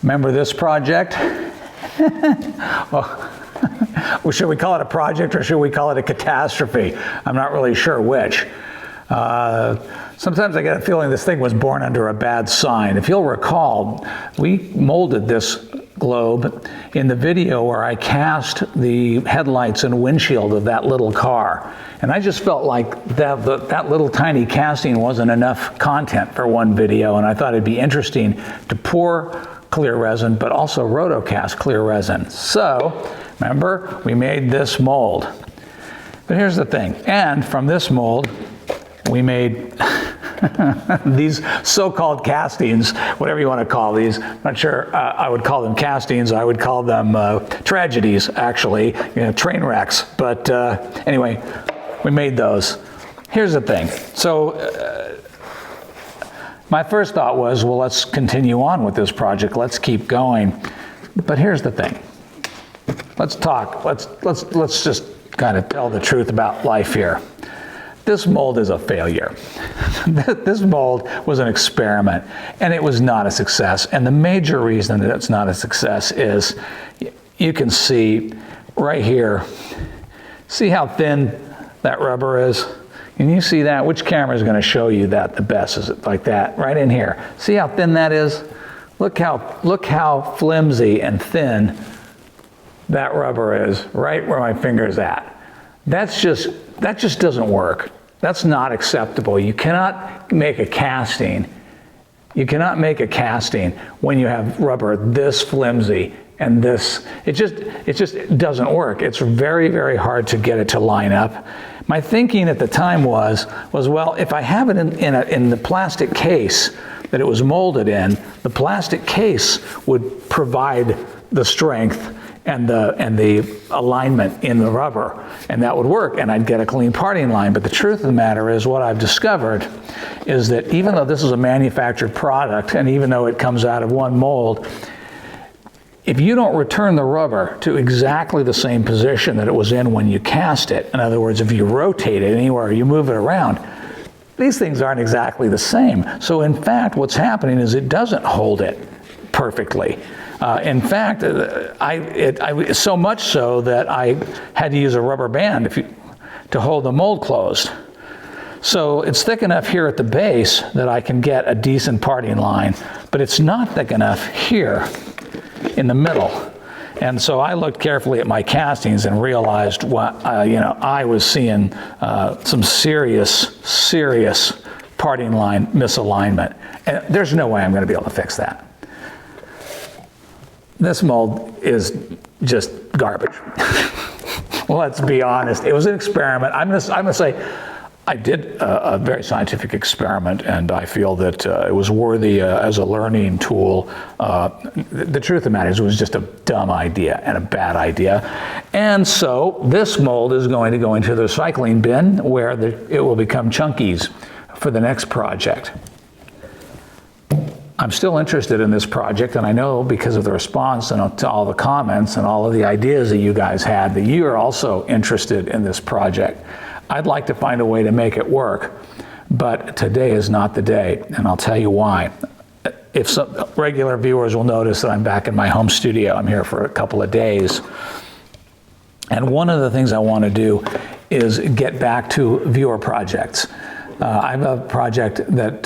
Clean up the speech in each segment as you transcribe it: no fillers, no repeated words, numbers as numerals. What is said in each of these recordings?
Remember this project? Well, should we call it a project or should we call it a catastrophe? I'm not really sure which. Sometimes I get a feeling this thing was born under a bad sign. If you'll recall, we molded this globe in the video where I cast the headlights and windshield of that little car. And I just felt like that little tiny casting wasn't enough content for one video, and I thought it'd be interesting to pour clear resin, but also rotocast clear resin. So, remember, we made this mold. But here's the thing, and from this mold, we made these so-called castings, whatever you want to call these. I'm not sure I would call them castings. I would call them tragedies, actually, train wrecks. But anyway, we made those. Here's the thing. So my first thought was, well, let's continue on with this project. Let's keep going. But here's the thing. Let's talk. Let's just kind of tell the truth about life here. This mold is a failure. This mold was an experiment, and it was not a success. And the major reason that it's not a success is you can see right here, see how thin that rubber is? Can you see that? Which camera is going to show you that the best? Is it like that? Right in here. See how thin that is? Look how flimsy and thin that rubber is, right where my finger's at. That just doesn't work. That's not acceptable. You cannot make a casting. You cannot make a casting when you have rubber this flimsy and this. It just doesn't work. It's very, very hard to get it to line up. My thinking at the time was well, if I have it in the plastic case that it was molded in, the plastic case would provide the strength and the alignment in the rubber, and that would work, and I'd get a clean parting line. But the truth of the matter is, what I've discovered is that even though this is a manufactured product, and even though it comes out of one mold, if you don't return the rubber to exactly the same position that it was in when you cast it, in other words, if you rotate it anywhere, you move it around, these things aren't exactly the same. So in fact, what's happening is it doesn't hold it perfectly. In fact, so much so that I had to use a rubber band to hold the mold closed. So it's thick enough here at the base that I can get a decent parting line, but it's not thick enough here in the middle. And so I looked carefully at my castings and realized I was seeing some serious parting line misalignment. And there's no way I'm going to be able to fix that. This mold is just garbage. Let's be honest. It was an experiment. I'm gonna say I did a very scientific experiment, and I feel that it was worthy as a learning tool. The truth of the matter is, it was just a dumb idea and a bad idea. And so this mold is going to go into the recycling bin, where it will become chunkies for the next project. I'm still interested in this project, and I know because of the response and to all the comments and all of the ideas that you guys had that you are also interested in this project. I'd like to find a way to make it work, but today is not the day, and I'll tell you why. If some regular viewers will notice that I'm back in my home studio. I'm here for a couple of days. And one of the things I want to do is get back to viewer projects. I have a project that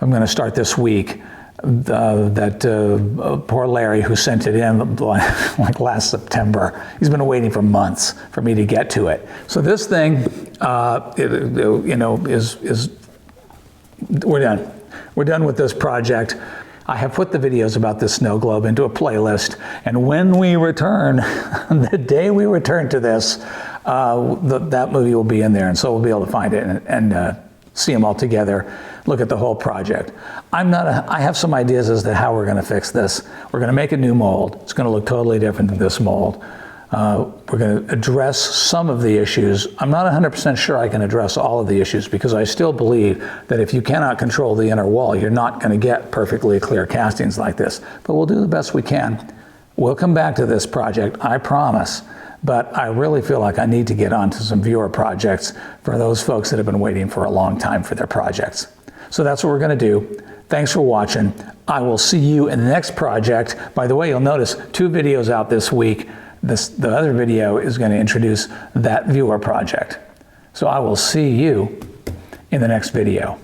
I'm going to start this week, poor Larry, who sent it in like last September. He's been waiting for months for me to get to it. So this thing, we're done. We're done with this project. I have put the videos about this snow globe into a playlist, and when we return, the day we return to this, that movie will be in there, and so we'll be able to find it and see them all together, look at the whole project. I have some ideas as to how we're going to fix this. We're going to make a new mold. It's going to look totally different than this mold. We're going to address some of the issues. I'm not 100% sure I can address all of the issues, because I still believe that if you cannot control the inner wall, you're not going to get perfectly clear castings like this. But we'll do the best we can. We'll come back to this project, I promise. But I really feel like I need to get onto some viewer projects for those folks that have been waiting for a long time for their projects. So that's what we're going to do. Thanks for watching. I will see you in the next project. By the way, you'll notice 2 videos out this week. The other video is going to introduce that viewer project. So I will see you in the next video.